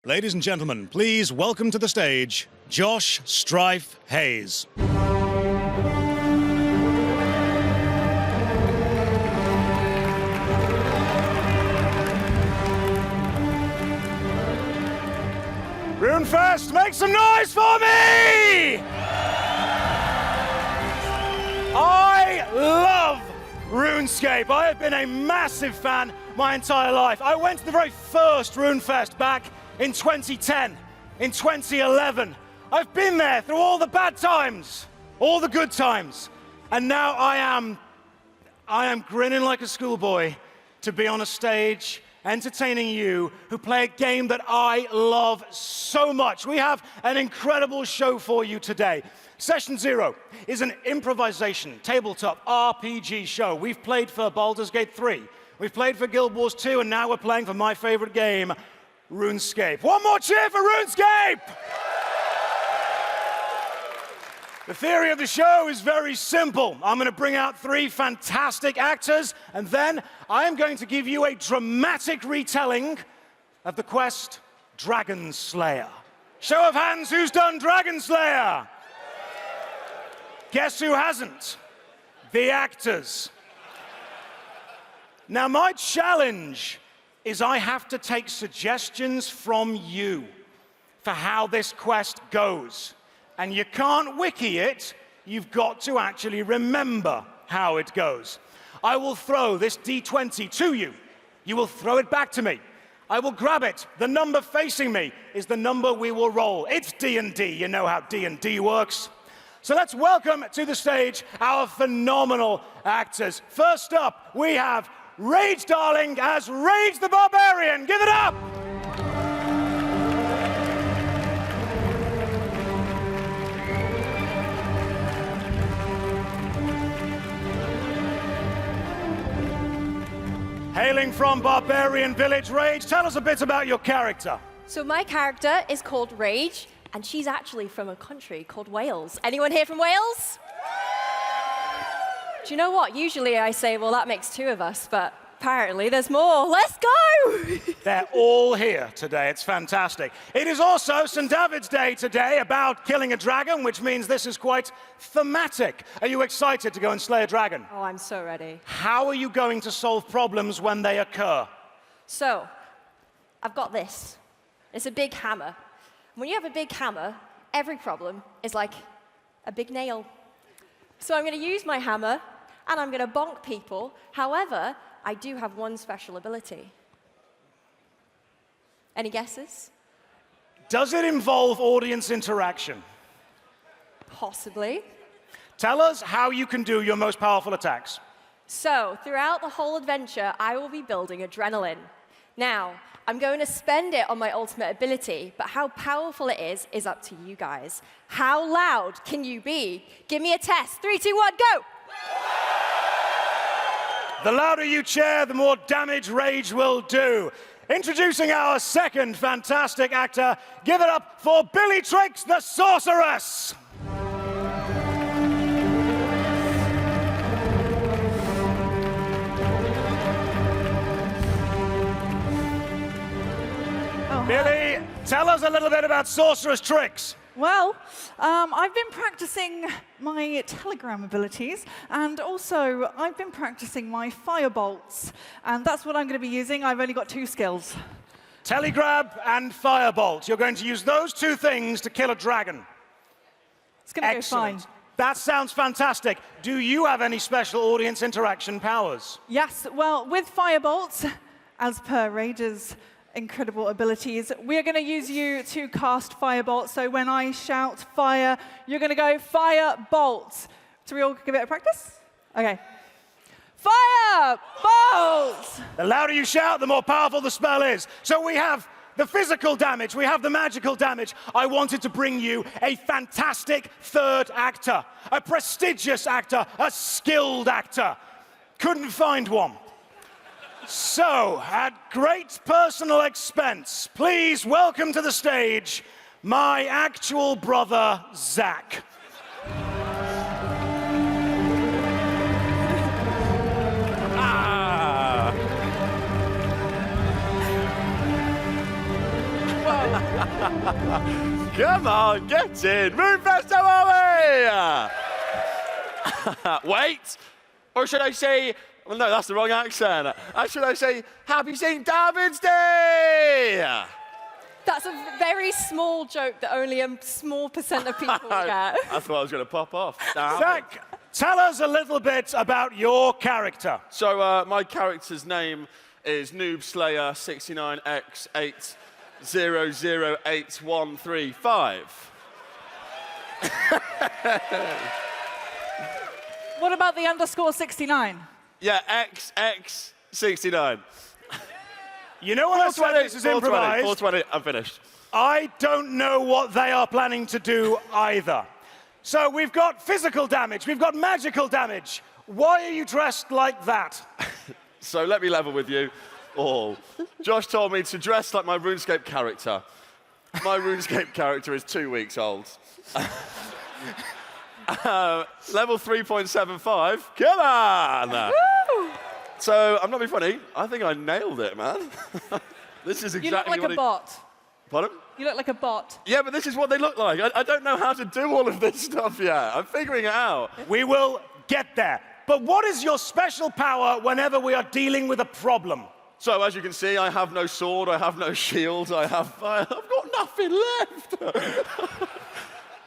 Ladies and gentlemen, please welcome to the stage, Josh Strife Hayes. RuneFest, make some noise for me! I love RuneScape. I have been a massive fan my entire life. I went to the very first RuneFest back in 2010, in 2011. I've been there through all the bad times, all the good times, and now I am grinning like a schoolboy to be on a stage entertaining you who play a game that I love so much. We have an incredible show for you today. Session 0 is an improvisation, tabletop RPG show. We've played for Baldur's Gate 3, we've played for Guild Wars 2, and now we're playing for my favorite game, RuneScape. One more cheer for RuneScape! The theory of the show is very simple. I'm going to bring out 3 fantastic actors, and then I'm going to give you a dramatic retelling of the quest Dragon Slayer. Show of hands, who's done Dragon Slayer? Guess who hasn't? The actors. Now, my challenge is I have to take suggestions from you for how this quest goes. And you can't wiki it, you've got to actually remember how it goes. I will throw this D20 to you. You will throw it back to me. I will grab it. The number facing me is the number we will roll. It's D&D. You know how D&D works. So let's welcome to the stage our phenomenal actors. First up, we have Rage Darling as Rage the Barbarian. Give it up! Hailing from Barbarian Village, Rage, tell us a bit about your character. So my character is called Rage, and she's actually from a country called Wales. Anyone here from Wales? Do you know what? Usually I say, well, that makes 2 of us, but apparently there's more. Let's go! They're all here today. It's fantastic. It is also St. David's Day today, about killing a dragon, which means this is quite thematic. Are you excited to go and slay a dragon? Oh, I'm so ready. How are you going to solve problems when they occur? So, I've got this. It's a big hammer. When you have a big hammer, every problem is like a big nail. So I'm going to use my hammer, and I'm going to bonk people. However, I do have one special ability. Any guesses? Does it involve audience interaction? Possibly. Tell us how you can do your most powerful attacks. So, throughout the whole adventure, I will be building adrenaline. Now, I'm going to spend it on my ultimate ability, but how powerful it is up to you guys. How loud can you be? Give me a test. 3, 2, 1, go! The louder you cheer, the more damage Rage will do. Introducing our second fantastic actor, give it up for Billietrixx The Sorceress! Billy, tell us a little bit about sorceress tricks. Well, I've been practicing my telegram abilities, and also I've been practicing my firebolts, and that's what I'm going to be using. I've only got 2 skills. Telegrab and firebolt. You're going to use those 2 things to kill a dragon. It's going to go fine. That sounds fantastic. Do you have any special audience interaction powers? Yes, well, with firebolts, as per Rage's incredible abilities, we're going to use you to cast firebolt. So when I shout fire, you're going to go firebolt. So we all give it a practice? Okay. Firebolt! The louder you shout, the more powerful the spell is. So we have the physical damage, we have the magical damage. I wanted to bring you a fantastic 3rd actor, a prestigious actor, a skilled actor. Couldn't find one. So, at great personal expense, please welcome to the stage my actual brother, Zach. Come on, get in. RuneFest, how are we? Wait. Or should I say, well, no, that's the wrong accent. Should I say, Happy St. David's Day? That's a very small joke that only a small percent of people get. I thought I was going to pop off. Zach, tell us a little bit about your character. So my character's name is Noob Slayer 69X8008135. What about the _69? Yeah, XX69. You know when I said this is improvised? 420, I'm finished. I don't know what they are planning to do either. So we've got physical damage, we've got magical damage. Why are you dressed like that? So let me level with you all. Josh told me to dress like my RuneScape character. My RuneScape character is 2 weeks old. Level 3.75. Come on! So I'm not being funny. I think I nailed it, man. This is exactly You look like what a bot. Pardon? You look like a bot. Yeah, but this is what they look like. I don't know how to do all of this stuff yet. I'm figuring it out. We will get there. But what is your special power whenever we are dealing with a problem? So as you can see, I have no sword, I have no shield, I've got nothing left.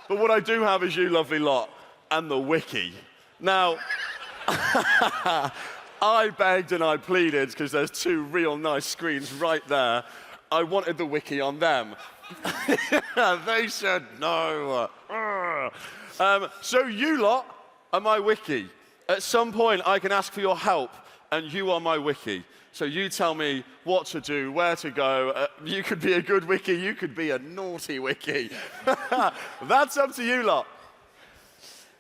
But what I do have is you lovely lot and the wiki. Now, I begged and I pleaded, because there's 2 real nice screens right there. I wanted the wiki on them. They said no. So you lot are my wiki. At some point, I can ask for your help, and you are my wiki. So you tell me what to do, where to go. You could be a good wiki, you could be a naughty wiki. That's up to you lot.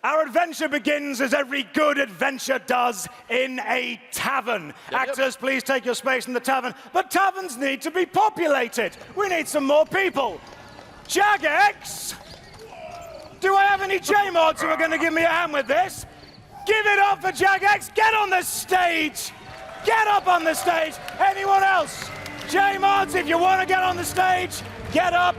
Our adventure begins as every good adventure does in a tavern. Actors, please take your space in the tavern. But taverns need to be populated. We need some more people. Jagex! Do I have any Jmods who are going to give me a hand with this? Give it up for Jagex. Get on the stage. Get up on the stage. Anyone else? Jmods, if you want to get on the stage, get up.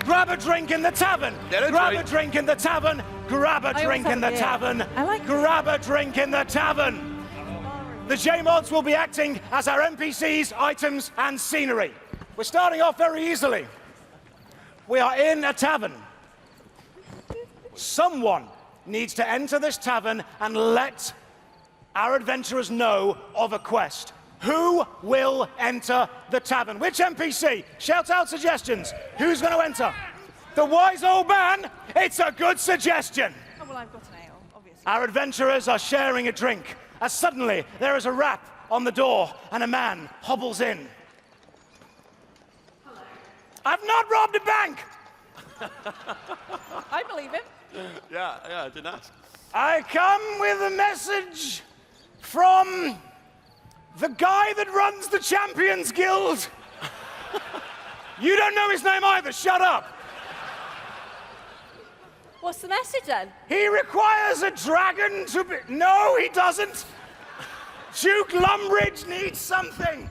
Grab a drink in the tavern. Grab a drink in the tavern. Grab a drink in the tavern. Grab a drink in the tavern. The Jmods will be acting as our NPCs, items, and scenery. We're starting off very easily. We are in a tavern. Someone needs to enter this tavern and let our adventurers know of a quest. Who will enter the tavern? Which NPC? Shout out suggestions. Who's going to enter? The wise old man? It's a good suggestion. Oh, well, I've got an ale, obviously. Our adventurers are sharing a drink, as suddenly there is a rap on the door and a man hobbles in. Hello. I've not robbed a bank! I believe him. Yeah, I didn't ask. I come with a message from the guy that runs the Champions Guild. You don't know his name either, shut up. What's the message then? He requires a dragon to be... No, he doesn't. Duke Lumbridge needs something.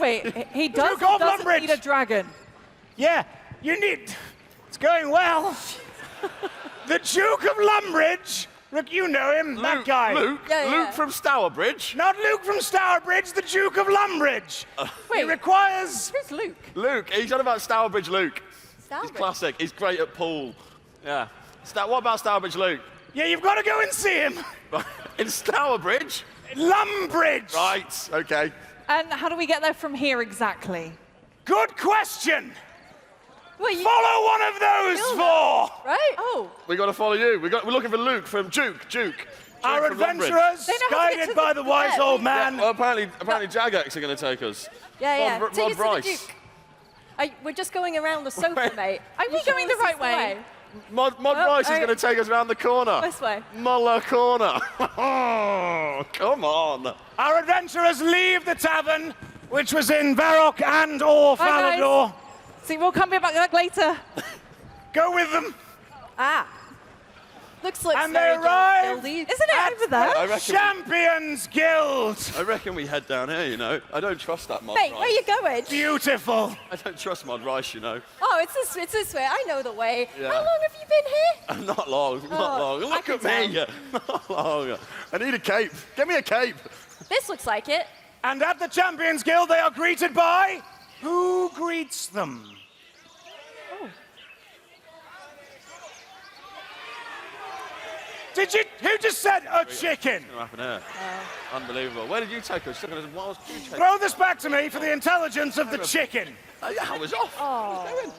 Wait, he does Duke of doesn't Lumbridge. need a dragon. Yeah, you need... It's going well. The Duke of Lumbridge. Look, you know him, that guy. Luke? Yeah. Luke from Stourbridge? Not Luke from Stourbridge, the Duke of Lumbridge. He requires... Who's Luke? Luke, he's on about Stourbridge Luke. He's Stourbridge? classic, he's great at pool. Yeah. What about Stourbridge Luke? Yeah, you've got to go and see him. In Stourbridge? Lumbridge. Right, okay. And how do we get there from here exactly? Good question. Well, you... Follow one of those four. Right? Oh. We got to follow you. We're looking for Luke from Duke. Our from Lumbridge. adventurers, They know how to get guided to by the the wise bed. old Yeah, man. well, apparently Jagex are going to take us. Yeah. Mod Take us to the Rice. Duke. We're just going around the sofa, mate. Are we going the right way? Mod Rice is going to take us around the corner. This way. Muller corner. Oh, come on. Our adventurers leave the tavern, which was in Varrock and or Bye, Falador. See, we'll come back later. Go with them. Ah. Looks And very they arrive guilty. Isn't it over there? I reckon, Champions Guild. I reckon we head down here, you know. I don't trust that Mod Mate, Rice. where are you going? Beautiful. I don't trust Mod Rice, you know. Oh, it's this way. I know the way. Yeah. How long have you been here? Not long, not long. I Look can at me. Not long. I need a cape. Get me a cape. This looks like it. And at the Champions Guild, they are greeted by... Who greets them? Who just said a chicken? What's happened here? Unbelievable. Where did you take us? What else did you take? Throw this back to me for the intelligence of the chicken. Yeah, I was off. What was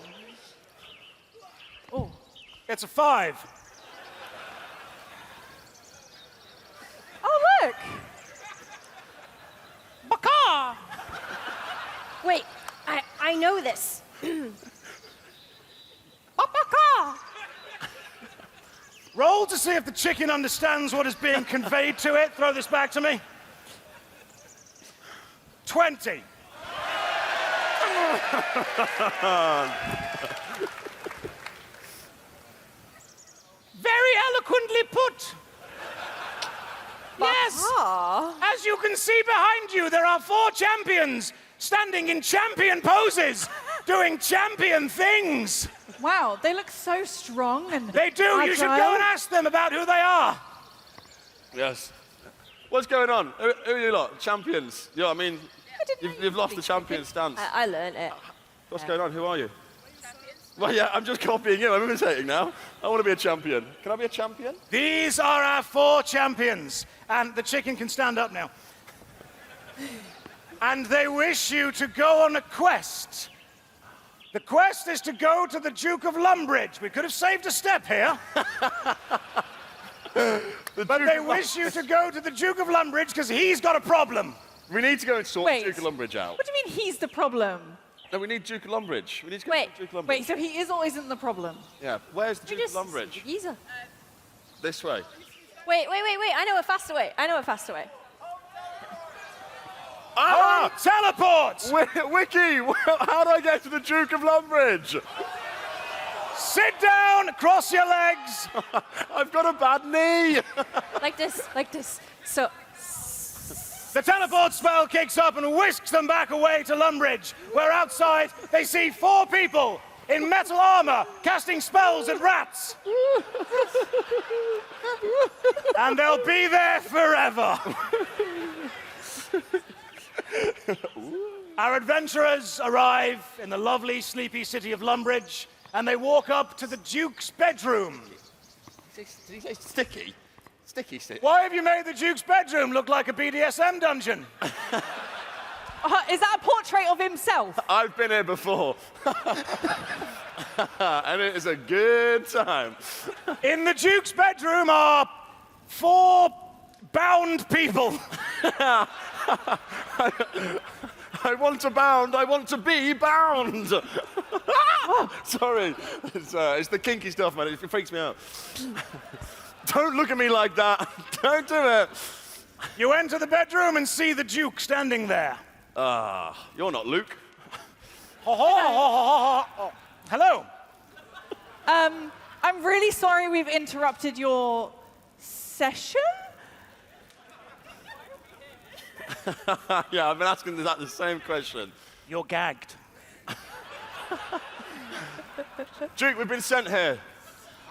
doing? It's a 5. Oh, look. Baka. Wait, I know this. Baka. Roll to see if the chicken understands what is being conveyed to it. Throw this back to me. 20. Very eloquently put. Yes. As you can see behind you, there are 4 champions standing in champion poses, doing champion things. Wow, they look so strong and They do. You should go and ask them about who they are. Yes. What's going on? Who are you lot? Champions? You know what I mean? You've lost the champion stance. I learned it. What's going on? Who are you? Well, yeah, I'm just copying you. I'm imitating now. I want to be a champion. Can I be a champion? These are our 4 champions. And the chicken can stand up now. And they wish you to go on a quest. The quest is to go to the Duke of Lumbridge. We could have saved a step here. But they wish you to go to the Duke of Lumbridge because he's got a problem. We need to go and sort Wait. Duke of Lumbridge out. What do you mean he's the problem? No, we need Duke of Lumbridge. We need to go Wait, to Duke of Lumbridge. Wait, so he is or isn't the problem? Yeah, where's the You Duke of just Lumbridge? geezer. This way. Wait. I know a faster way. Ah! Teleports! Wiki, how do I get to the Duke of Lumbridge? Sit down, cross your legs. I've got a bad knee. Like this. So, The teleport spell kicks up and whisks them back away to Lumbridge, where outside they see 4 people in metal armor casting spells at rats. And they'll be there forever. Our adventurers arrive in the lovely, sleepy city of Lumbridge, and they walk up to the Duke's bedroom. Did he say sticky? Sticky stick. Why have you made the Duke's bedroom look like a BDSM dungeon? Is that a portrait of himself? I've been here before. And it is a good time. In the Duke's bedroom are 4 bound people. I want to bound. I want to be bound. Sorry. It's the kinky stuff, man. It freaks me out. Don't look at me like that. Don't do it. You enter the bedroom and see the Duke standing there. You're not Luke. Hello. I'm really sorry we've interrupted your session. Yeah, I've been asking that the same question. You're gagged. Duke, we've been sent here.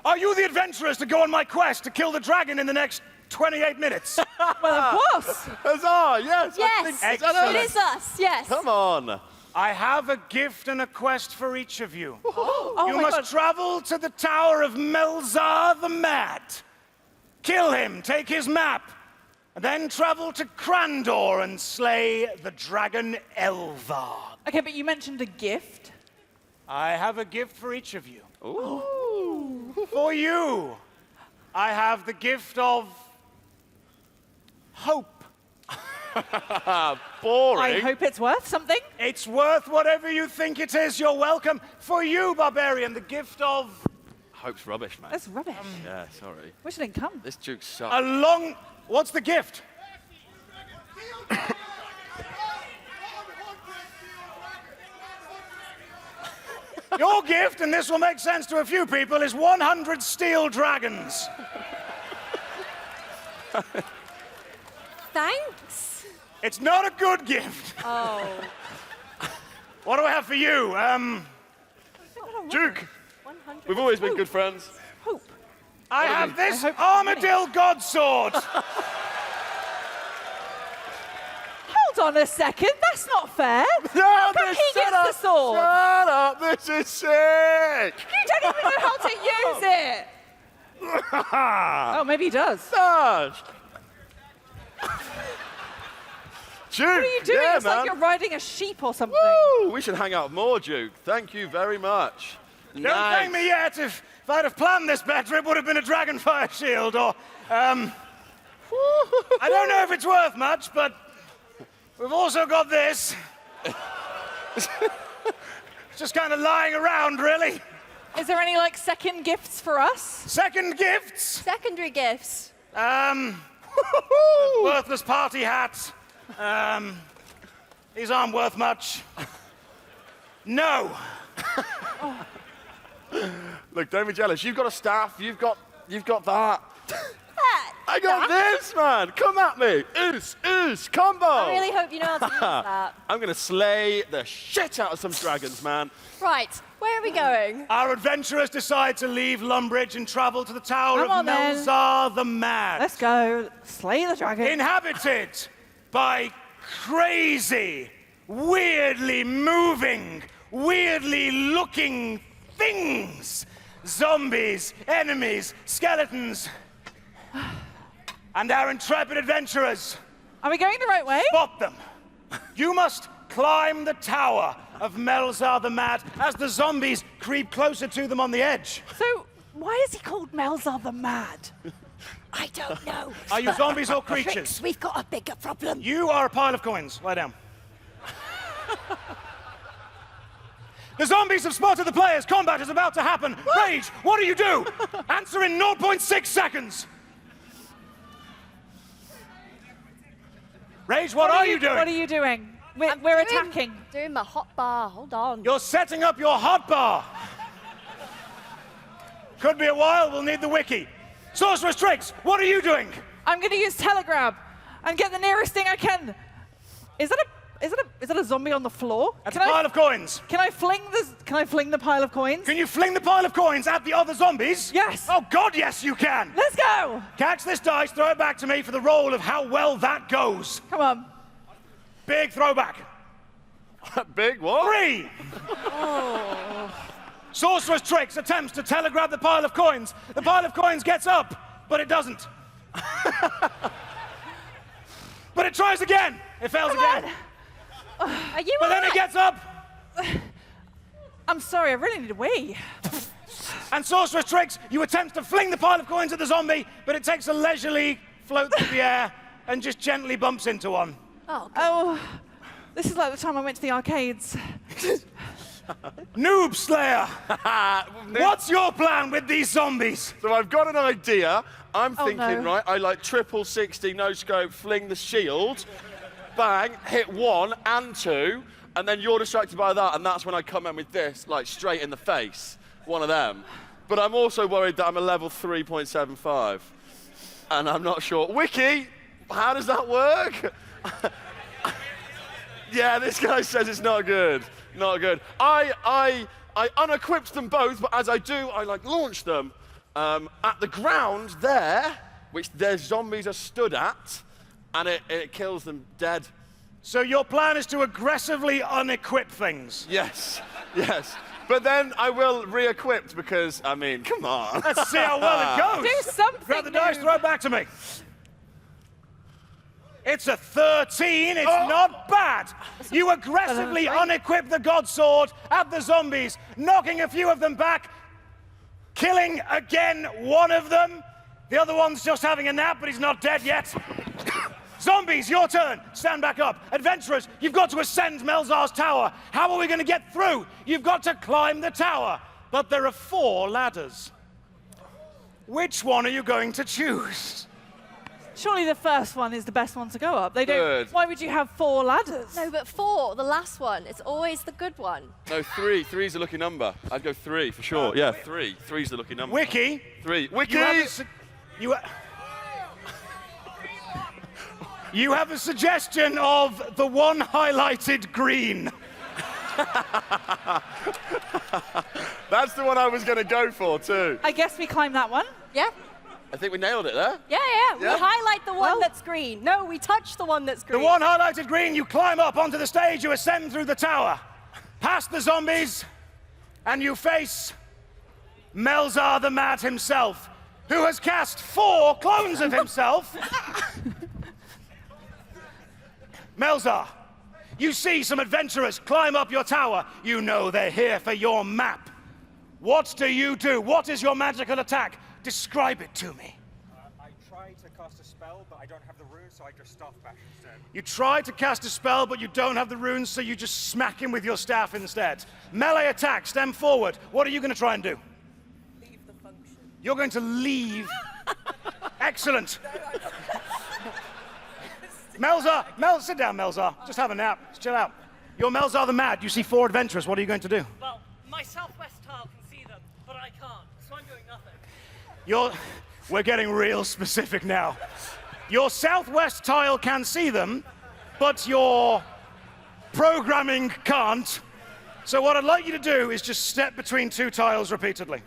Are you the adventurers to go on my quest to kill the dragon in the next 28 minutes? Well, of course. Huzzah, yes. I yes, think- Excellent. it is us. Yes. Come on. I have a gift and a quest for each of you. Oh You my must God. travel to the tower of Melzar the Mad. Kill him, take his map, and then travel to Crandor and slay the dragon Elvarg. Okay, but you mentioned a gift. I have a gift for each of you. Ooh. For you, I have the gift of hope. Boring. I hope it's worth something. It's worth whatever you think it is. You're welcome. For you, Barbarian, the gift of Hope's rubbish, man. That's rubbish. Yeah, sorry. Wish it didn't come. This Duke sucks. a long... What's the gift? Your gift, and this will make sense to a few people, is 100 steel dragons. Thanks. It's not a good gift. Oh. What do I have for you? Duke, 100. we've always been good friends. Hope. I have this hope- Armadillo God Sword. Hold on a second, that's not fair. No, Come, he gets the sword. Shut up, this is sick. You don't even know how to use it. Oh, maybe he does. Gosh. Duke, What are you doing? yeah, It's man. like you're riding a sheep or something. Woo! We should hang out more, Duke. Thank you very much. Don't thank me yet. If I'd have planned this better, it would have been a Dragonfire shield or... I don't know if it's worth much, but we've also got this. It's just kind of lying around, really. Is there any like second gifts for us? Second gifts. Secondary gifts. Worthless party hat. These aren't worth much. No. Look, don't be jealous. You've got a staff. You've got that. I got this, man. Come at me. Oos, combo. I really hope you know how to use that. I'm going to slay the shit out of some dragons, man. Right, where are we going? Our adventurers decide to leave Lumbridge and travel to the Tower Come of on, then. Melzar the Mad. Let's go. Slay the dragon. Inhabited by crazy, weirdly moving, weirdly looking things. Zombies, enemies, skeletons. And our intrepid adventurers, Are we going the right way? spot them. You must climb the Tower of Melzar the Mad as the zombies creep closer to them on the edge. So, why is he called Melzar the Mad? I don't know. Are you zombies or creatures? Tricks, we've got a bigger problem. You are a pile of coins. Lie down. The zombies have spotted the players. Combat is about to happen. Rage, what do you do? Answer in 0.6 seconds. Rage, what are you doing? What are you doing? We're Doing- attacking. Doing my hot bar. Hold on. You're setting up your hot bar. Could be a while. We'll need the wiki. Sorceress Tricks, what are you doing? I'm going to use telegrab and get the nearest thing I can. Is that a zombie on the floor? That's a pile of coins. Can I fling the pile of coins? Can you fling the pile of coins at the other zombies? Yes. Oh, God, yes, you can. Let's go. Catch this dice, throw it back to me for the roll of how well that goes. Come on. Big throwback. Big what? 3. Sorceress Tricks attempts to telegrab the pile of coins. The pile of coins gets up, but it doesn't. But it tries again. It fails again. Are you But then it alright? gets up. I'm sorry, I really need a wee. And Sorceress Tricks, you attempt to fling the pile of coins at the zombie, but it takes a leisurely float through the air and just gently bumps into one. Oh, Oh, this is like the time I went to the arcades. Noob Slayer, what's your plan with these zombies? So I've got an idea. I'm Oh, thinking, no. right, I like triple 60, no scope, fling the shield, bang, hit 1 and 2, and then you're distracted by that, and that's when I come in with this, like straight in the face, one of them. But I'm also worried that I'm a level 3.75, and I'm not sure. Wiki, how does that work? Yeah, this guy says it's not good. Not good. I unequipped them both, but as I do, I like launch them at the ground there, which their zombies are stood at, and it kills them dead. So your plan is to aggressively unequip things. Yes, yes. But then I will re-equip because, I mean, come on. Let's see how well it goes. Do something. Grab the dice, noob. throw it back to me. It's a 13, it's not bad. You aggressively unequip the God Sword at the zombies, knocking a few of them back, killing again one of them. The other one's just having a nap, but he's not dead yet. Zombies, your turn. Stand back up. Adventurers, you've got to ascend Melzar's tower. How are we going to get through? You've got to climb the tower. But there are 4 ladders. Which one are you going to choose? Surely the first one is the best one to go up. They don't. Good. Why would you have 4 ladders? no, but 4, the last one, it's always the good one. No, 3. 3's a lucky number. I'd go 3 for sure. Yeah, 3. 3's the lucky number. Wiki, 3. Wiki! you have this, you You have a suggestion of the one highlighted green. That's the one I was going to go for, too. I guess we climb that one. Yeah? I think we nailed it there. Yeah. Yeah? We highlight the one that's green. No, we touch the one that's green. The one highlighted green, you climb up onto the stage, you ascend through the tower, past the zombies, and you face Melzar the Mad himself, who has cast 4 clones of himself. Melzar, you see some adventurers climb up your tower. You know they're here for your map. What do you do? What is your magical attack? Describe it to me. I try to cast a spell, but I don't have the runes, so I just staff bash instead. You try to cast a spell, but you don't have the runes, so you just smack him with your staff instead. Melee attack, stem forward. What are you going to try and do? Leave the function. You're going to leave. Excellent. Melzar, sit down, Melzar. Just have a nap. Just chill out. You're Melzar the Mad. You see 4 adventurers. What are you going to do? Well, my southwest tile can see them, but I can't, so I'm doing nothing. We're getting real specific now. Your southwest tile can see them, but your programming can't. So what I'd like you to do is just step between 2 tiles repeatedly.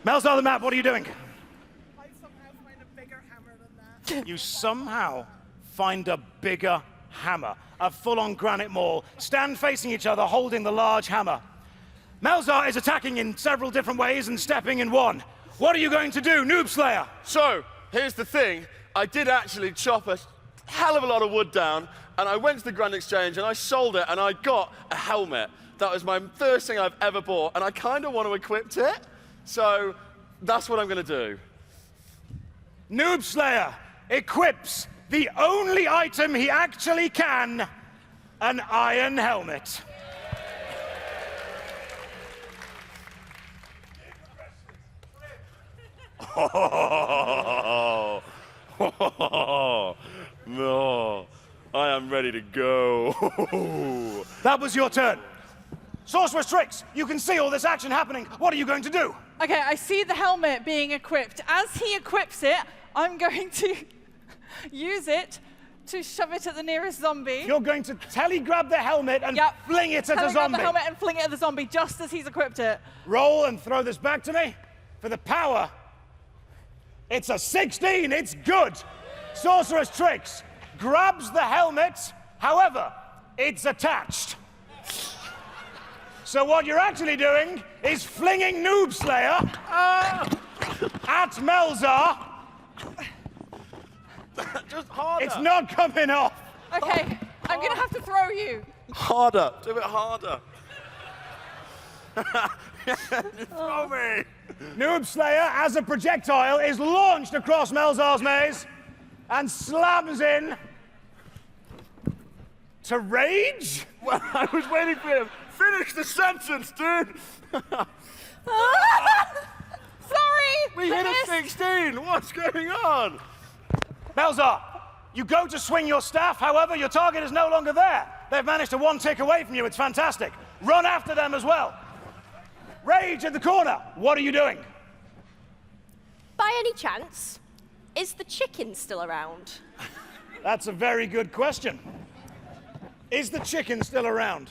Melzar the Mad, what are you doing? I somehow find a bigger hammer than that. You somehow find a bigger hammer, a full-on granite maul. Stand facing each other, holding the large hammer. Melzar is attacking in several different ways and stepping in one. What are you going to do, Noob Slayer? So, here's the thing. I did actually chop a hell of a lot of wood down, and I went to the Grand Exchange, and I sold it, and I got a helmet. That was my first thing I've ever bought, and I kind of want to equip it. So, that's what I'm going to do. Noob Slayer equips the only item he actually can, an iron helmet. Oh, no, I am ready to go. That was your turn. Sorceress Tricks, you can see all this action happening. What are you going to do? Okay, I see the helmet being equipped. As he equips it, I'm going to use it to shove it at the nearest zombie. You're going to telegrab the helmet and Yep. fling it at a Telegrab zombie. the helmet and fling it at the zombie just as he's equipped it. Roll and throw this back to me. For the power, it's a 16, it's good. Sorceress Tricks grabs the helmet, however, it's attached. So what you're actually doing is flinging Noob Slayer at Melzar. Just harder. It's not coming off. Okay, I'm going to have to throw you. Harder. Do it harder. Throw me. Noob Slayer, as a projectile, is launched across Melzar's maze and slams in to Rage. Well, I was waiting for him. Finish the sentence, dude. Sorry! We hit a 16. What's going on? Melzar, you go to swing your staff, however, your target is no longer there. They've managed to 1 tick away from you. It's fantastic. Run after them as well. Rage in the corner. What are you doing? By any chance, is the chicken still around? That's a very good question. Is the chicken still around?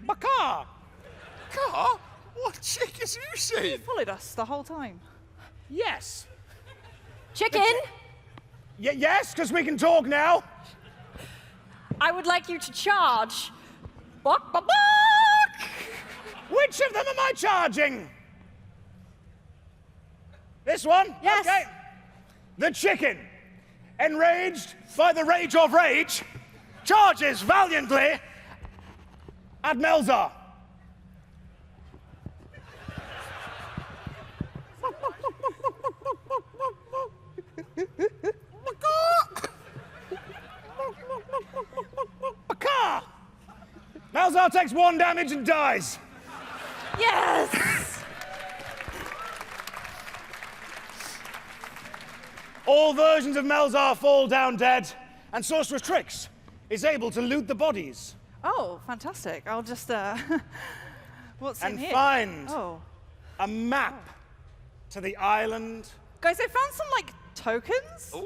Baka! Car? What chickens have you seen? Followed us the whole time. Yes. Chicken, Yes, because we can talk now. I would like you to charge. Bok, bok, bok! Which of them am I charging? This one? Yes. Okay. The chicken, enraged by the rage of rage, charges valiantly at Melzar. Baka! Melzar takes 1 damage and dies. Yes! All versions of Melzar fall down dead, and Sorceress Tricks is able to loot the bodies. Oh, fantastic. I'll just What's in and here? find Oh. a map to the island. Guys, I found some, like, tokens. Ooh.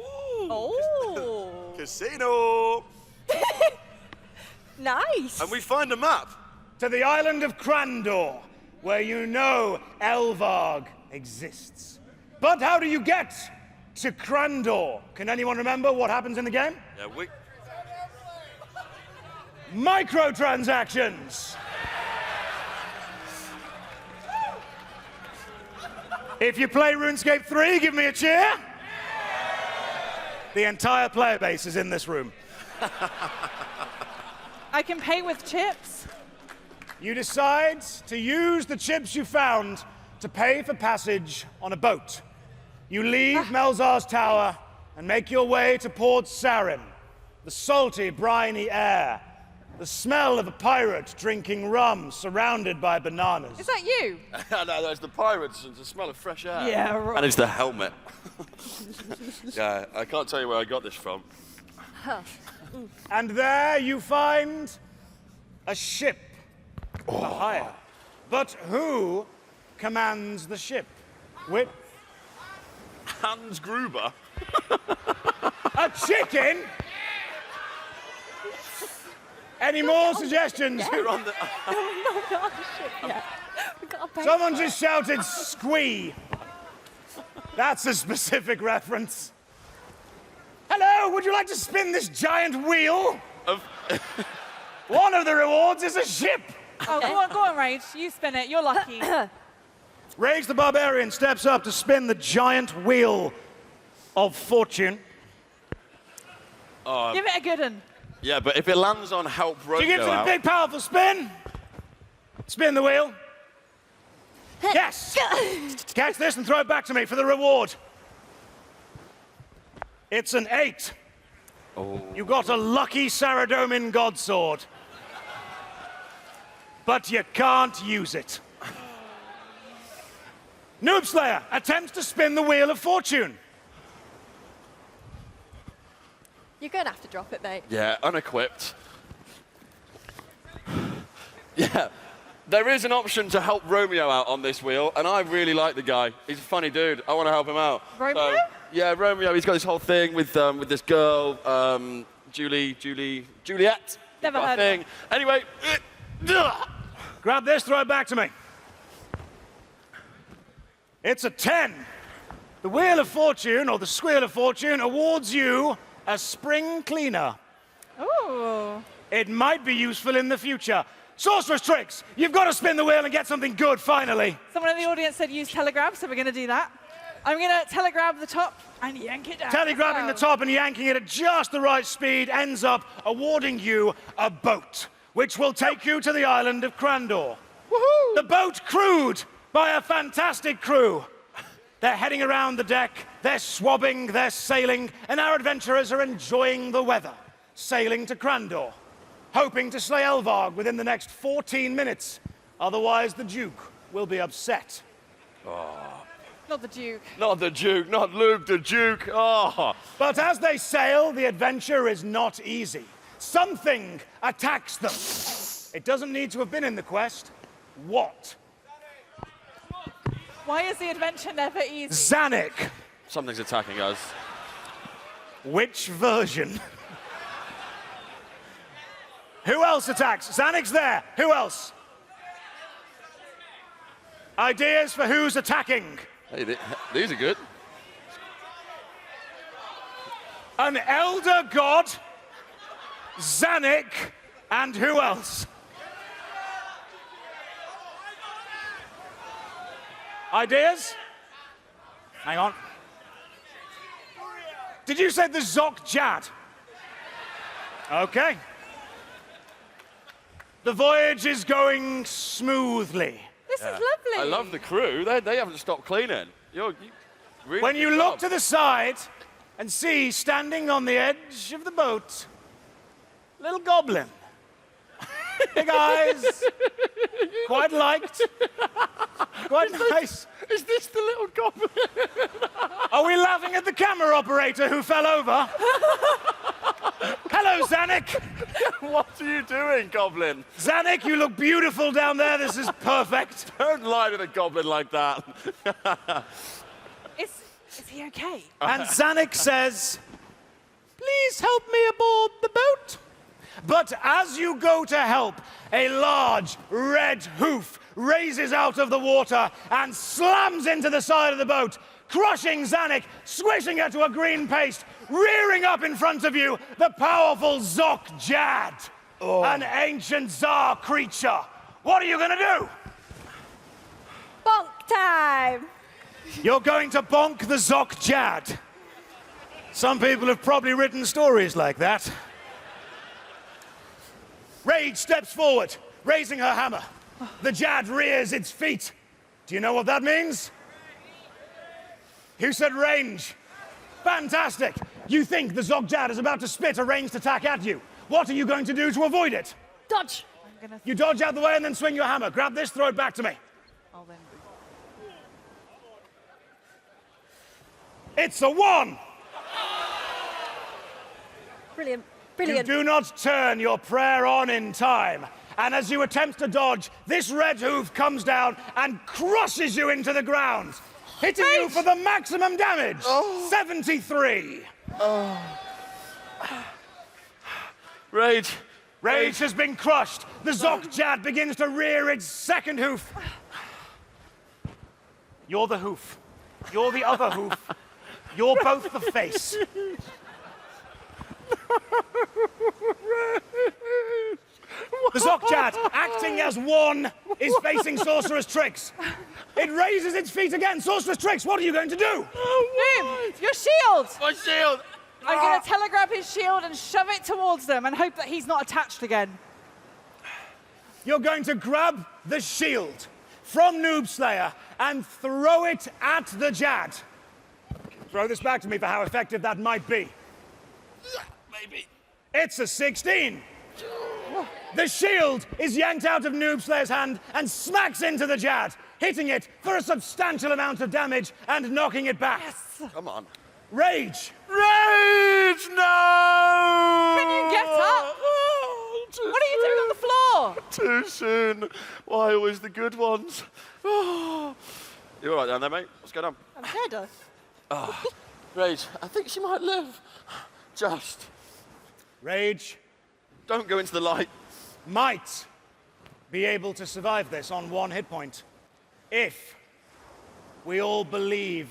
Oh, Casino. nice. And we find a map. To the Island of Crandor, where you know Elvarg exists. But how do you get to Crandor? Can anyone remember what happens in the game? Yeah, we. Microtransactions. If you play RuneScape 3, give me a cheer. The entire player base is in this room. I can pay with chips. You decide to use the chips you found to pay for passage on a boat. You leave Melzar's tower and make your way to Port Sarim. The salty, briny air. The smell of a pirate drinking rum surrounded by bananas. Is that you? No, that's the pirates and the smell of fresh air. Yeah, right. And it's the helmet. Yeah, I can't tell you where I got this from. And there you find a ship for hire. But who commands the ship? Hans Gruber. A chicken? Any more suggestions? You're on the. Someone just shouted squee. That's a specific reference. Hello, would you like to spin this giant wheel? One of the rewards is a ship. Oh, go on, Rage. You spin it. You're lucky. Rage the Barbarian steps up to spin the giant wheel of fortune. Give it a good one. Yeah, but if it lands on help She gives Romeo it a out. big, powerful spin. Spin the wheel. Yes. Catch this and throw it back to me for the reward. It's an 8. Oh. You got a lucky Saradomin Godsword. But you can't use it. Noob Slayer attempts to spin the wheel of fortune. You're going to have to drop it, mate. Yeah, unequipped. Yeah, there is an option to help Romeo out on this wheel, and I really like the guy. He's a funny dude. I want to help him out. Romeo? Yeah, Romeo. He's got this whole thing with this girl, Juliet. Never Got a heard of thing. Anyway, Grab this, throw it back to me. It's a 10. The Wheel of Fortune, or the Squeal of Fortune, awards you a spring cleaner. Ooh. It might be useful in the future. Sorceress tricks! You've got to spin the wheel and get something good, finally. Someone in the audience said use telegrab, so we're going to do that. I'm going to telegrab the top and yank it down. Telegrabbing the top and yanking it at just the right speed ends up awarding you a boat, which will take you to the Island of Crandor. Woohoo! The boat crewed by a fantastic crew. They're heading around the deck, they're swabbing, they're sailing, and our adventurers are enjoying the weather, sailing to Crandor, hoping to slay Elvarg within the next 14 minutes. Otherwise, the Duke will be upset. Not the Duke. not the Duke, not Luke the Duke. Oh. But as they sail, the adventure is not easy. Something attacks them. It doesn't need to have been in the quest. What? Why is the adventure never easy? Zanuck. Something's attacking us. Which version? Who else attacks? Zanuck's there. Who else? Ideas for who's attacking? Hey, these are good. An elder god, Zanuck, and who else? Ideas? Hang on. Did you say the Zok Jad? Okay. The voyage is going smoothly. This is lovely. I love the crew. They haven't stopped cleaning. You really When good you job. look to the side and see standing on the edge of the boat, little goblin. Big eyes, quite liked, quite nice. Is this the little goblin? Are we laughing at the camera operator who fell over? Hello, Zanuck. What are you doing, Goblin? Zanuck, you look beautiful down there. This is perfect. Don't lie to the Goblin like that. Is he okay? And Zanuck says, please help me aboard the boat. But as you go to help, a large red hoof raises out of the water and slams into the side of the boat, crushing Zanuck, squishing her to a green paste, rearing up in front of you, the powerful Zok-Jad, an ancient Tsar creature. What are you going to do? Bonk time! You're going to bonk the Zok-Jad. Some people have probably written stories like that. Rage steps forward, raising her hammer. The Jad rears its feet. Do you know what that means? Who said range? Fantastic! You think the Zok-Jad is about to spit a ranged attack at you. What are you going to do to avoid it? Dodge! You dodge out the way and then swing your hammer. Grab this, throw it back to me. I'll then. It's a 1! Brilliant. You Brilliant. do not turn your prayer on in time. And as you attempt to dodge, this red hoof comes down and crushes you into the ground, hitting you for the maximum damage. 73. Rage. Rage has been crushed. The Zok-Jad begins to rear its second hoof. You're the hoof. You're the other hoof. You're both the face. The Zok-Jad, acting as one, is facing Sorceress Tricks. It raises its feet again. Sorceress Tricks, what are you going to do? Boom! Your shield! My shield! I'm going to telegraph his shield and shove it towards them and hope that he's not attached again. You're going to grab the shield from Noob Slayer and throw it at the Jad. Throw this back to me for how effective that might be. Maybe. It's a 16. The shield is yanked out of Noob Slayer's hand and smacks into the Jad, hitting it for a substantial amount of damage and knocking it back. Come on. Rage! Rage! No! Can you get up? What are you doing on the floor? Too soon. Why always the good ones? Oh. You all right down there, mate? What's going on? I'm dead. Rage, I think she might live. Just Rage don't go into the light. might be able to survive this on 1 hit point if we all believe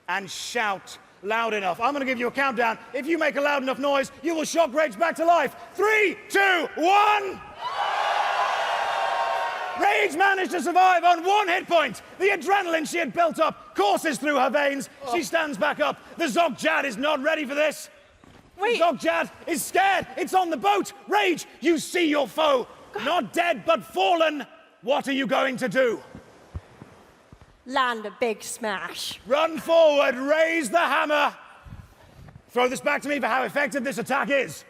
and shout loud enough. I'm going to give you a countdown. If you make a loud enough noise, you will shock Rage back to life. 3, 2, 1! Rage managed to survive on 1 hit point. The adrenaline she had built up courses through her veins. She stands back up. The Zok-Jad is not ready for this. Wait. The Zok-Jad is scared. It's on the boat. Rage, you see your foe. Not dead, but fallen. What are you going to do? Land a big smash. Run forward, raise the hammer. Throw this back to me for how effective this attack is.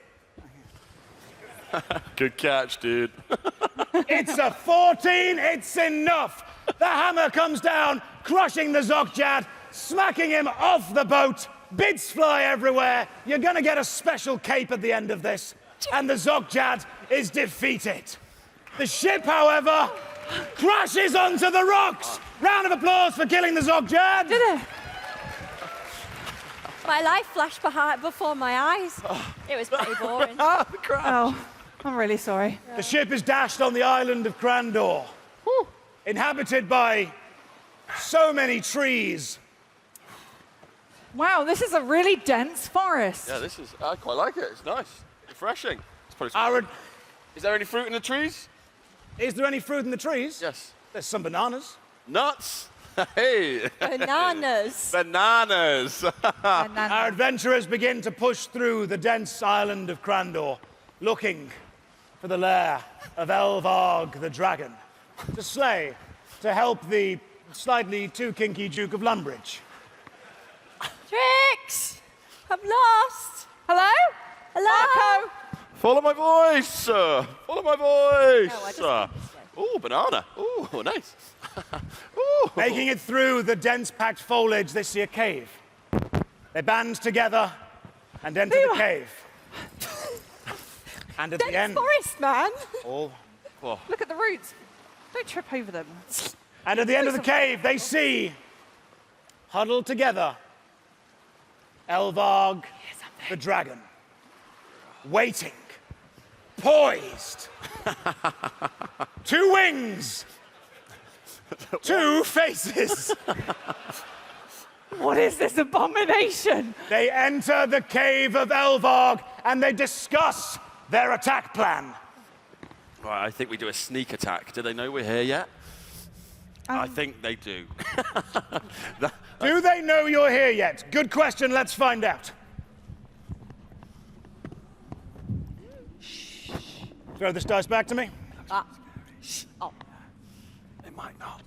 Good catch, dude. It's a 14, it's enough. The hammer comes down, crushing the Zok-Jad, smacking him off the boat. Bits fly everywhere. You're gonna get a special cape at the end of this. And the Zok-Jad is defeated. The ship, however, crashes onto the rocks. Round of applause for killing the Zok-Jad. Did it? My life flashed before my eyes. It was pretty boring. Oh, I'm really sorry. The ship is dashed on the island of Crandor, inhabited by so many trees. Wow, this is a really dense forest. Yeah, I quite like it. It's nice. Refreshing. It's probably Our, Is there any fruit in the trees? is there any fruit in the trees? Yes. There's some bananas. Nuts? Hey! Bananas. Bananas! Our adventurers begin to push through the dense island of Crandor, looking for the lair of Elvarg the Dragon, to help the slightly too kinky Duke of Lumbridge. Tricks! I'm lost. Hello? Hello? Marco? Follow my voice! Follow my voice! No, I just went this way. Ooh, banana. Ooh, nice. Ooh. Making it through the dense packed foliage, they see a cave. They band together and enter the cave. And at Dense the end, forest, man. oh, Look at the roots. Don't trip over them. and at the end of the cave, they see, huddled together, Elvarg the Dragon, waiting, poised, 2 wings, 2 faces. What is this abomination? They enter the cave of Elvarg and they discuss their attack plan. Right, I think we do a sneak attack. Do they know we're here yet? I think they do. Do they know you're here yet? Good question, let's find out. Throw this dice back to me. They might not.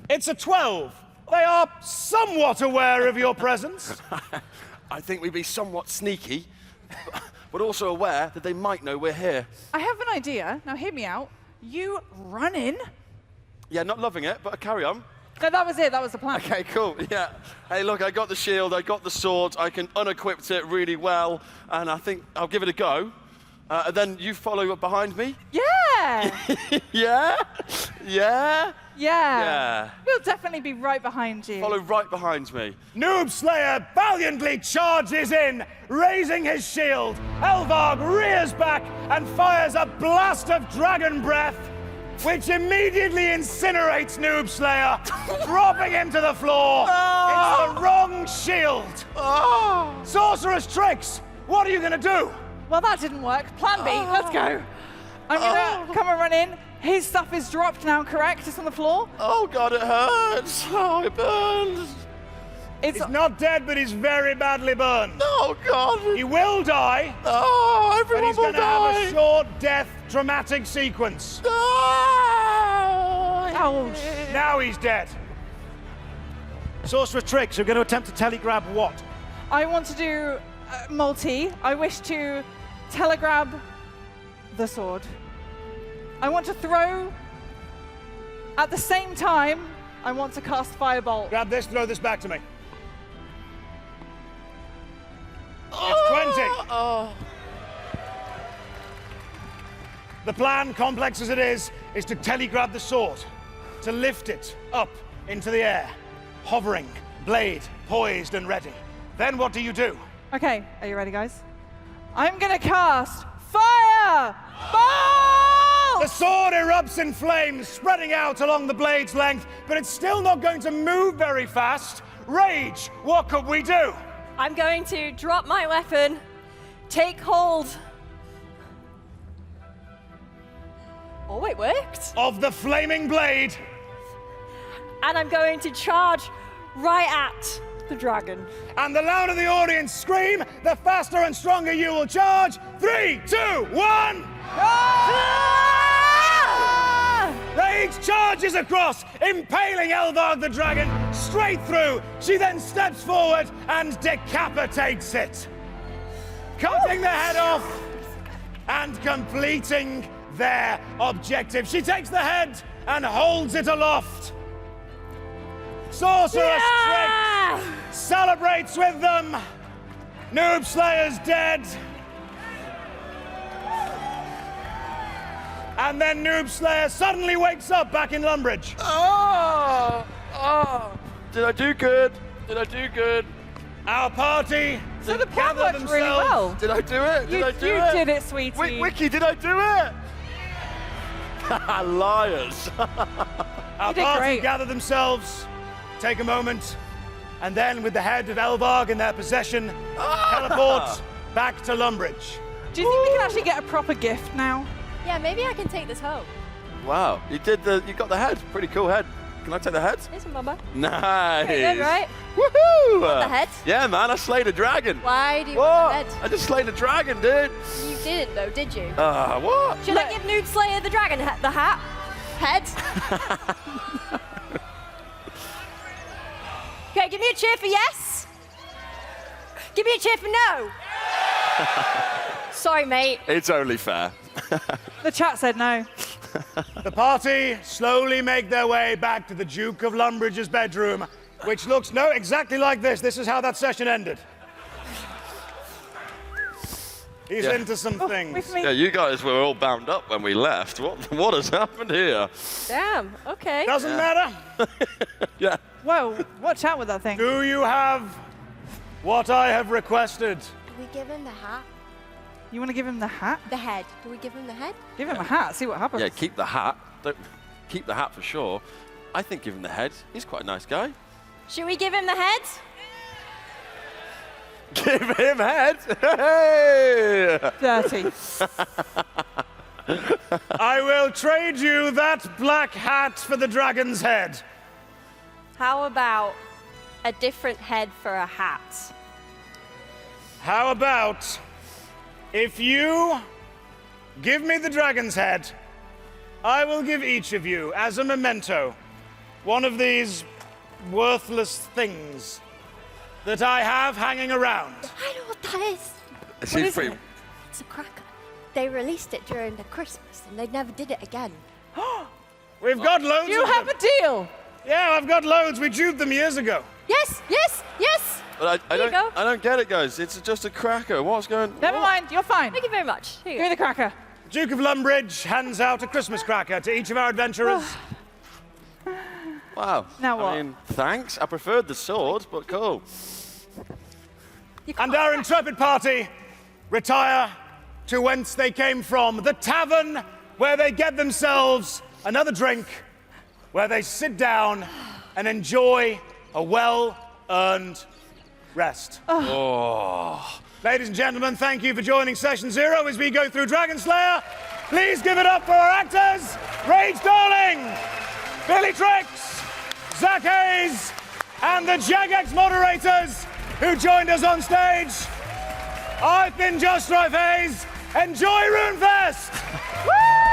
It's a 12. They are somewhat aware of your presence. I think we'd be somewhat sneaky, but also aware that they might know we're here. I have an idea. Now, hear me out. You run in. Yeah, not loving it, but carry on. No, that was it. That was the plan. Okay, cool, yeah. Hey, look, I got the shield, I got the sword, I can unequip it really well, and I think I'll give it a go. And then you follow up behind me? Yeah. Yeah? Yeah? Yeah. We'll definitely be right behind you. Follow right behind me. Noob Slayer valiantly charges in, raising his shield. Elvarg rears back and fires a blast of dragon breath, which immediately incinerates Noob Slayer, dropping him to the floor. It's the wrong shield. Sorceress Tricks, what are you gonna do? Well, that didn't work. Plan B. Let's go. I'm gonna come and run in. His stuff is dropped now, correct? It's on the floor. Oh God, it hurts. Oh, it burns. It's He's not dead, but he's very badly burned. Oh God. He will die, Oh, but everyone he's will gonna have die. a short death dramatic sequence. Oh. Ouch. Now he's dead. Sorcerer Tricks, you're going to attempt to telegrab what? I want to do multi. I wish to telegrab the sword. I want to throw. At the same time, I want to cast Firebolt. Grab this, throw this back to me. It's 20. Oh. The plan, complex as it is to telegrab the sword, to lift it up into the air, hovering, blade poised and ready. Then what do you do? Okay, are you ready, guys? I'm gonna cast Firebolt! The sword erupts in flames, spreading out along the blade's length, but it's still not going to move very fast. Rage, what could we do? I'm going to drop my weapon, take hold. Oh, it worked. Of the flaming blade. And I'm going to charge right at the dragon. And the louder the audience scream, the faster and stronger you will charge. 3, 2, 1! Rage charges across, impaling Elvarg the Dragon straight through. She then steps forward and decapitates it, cutting the head off and completing their objective. She takes the head and holds it aloft. Sorceress Tricks celebrates with them. Noob Slayer's dead. And then Noob Slayer suddenly wakes up back in Lumbridge. Did I do good? Did I do good? Our party So the plan gather worked really well. Did I do it? Did You I do it? did it, sweetie. Wiki, did I do it? Liars. Our You did party great. gather themselves, take a moment, and then with the head of Elvarg in their possession, teleport back to Lumbridge. Do you think we can actually get a proper gift now? Yeah, maybe I can take this home. Wow, you got the head. Pretty cool head. Can I take the head? Here's some Bubba. Nice. Pretty good, right? Woohoo! the head? Yeah, man, I slayed a dragon. Why do you What? want the head? I just slayed a dragon, dude. You didn't, though, did you? What? Should I give Noob Slayer the dragon the hat? Head? Okay, give me a cheer for yes. Give me a cheer for no. Sorry, mate. It's only fair. The chat said no. The party slowly make their way back to the Duke of Lumbridge's bedroom, which looks exactly like this. This is how that session ended. He's Yeah. into some things. With me. Yeah, you guys were all bound up when we left. What has happened here? Damn, okay. Doesn't matter. Yeah. Whoa, watch out with that thing. Do you have what I have requested? Do we give him the hat? You want to give him the hat? The head. Do we give him the head? Give him a hat, see what happens. Yeah, keep the hat. Don't keep the hat for sure. I think give him the head. He's quite a nice guy. Should we give him the head? Give him head. Hey! Dirty. I will trade you that black hat for the dragon's head. How about a different head for a hat? How about if you give me the dragon's head, I will give each of you, as a memento, one of these worthless things that I have hanging around. I know what that is. She's pretty. It's a cracker. They released it during the Christmas and they never did it again. We've got loads You of have them. a deal. Yeah, I've got loads. We duped them years ago. Yes, yes, yes. But I Here you go. don't get it, guys. It's just a cracker. What's going? Never mind, you're fine. Thank you very much. Here you Give me go. the cracker. Duke of Lumbridge hands out a Christmas cracker to each of our adventurers. Wow. Now what? I mean, thanks. I preferred the sword, but cool. And our intrepid party retire to whence they came from, the tavern where they get themselves another drink, where they sit down and enjoy a well-earned rest. Ladies and gentlemen, thank you for joining Session Zero as we go through Dragon Slayer. Please give it up for our actors, Rage Darling, Billietrixx, Zach Hayes, and the Jagex moderators who joined us on stage. I've been Josh Strife Hayes. Enjoy RuneFest! Woo!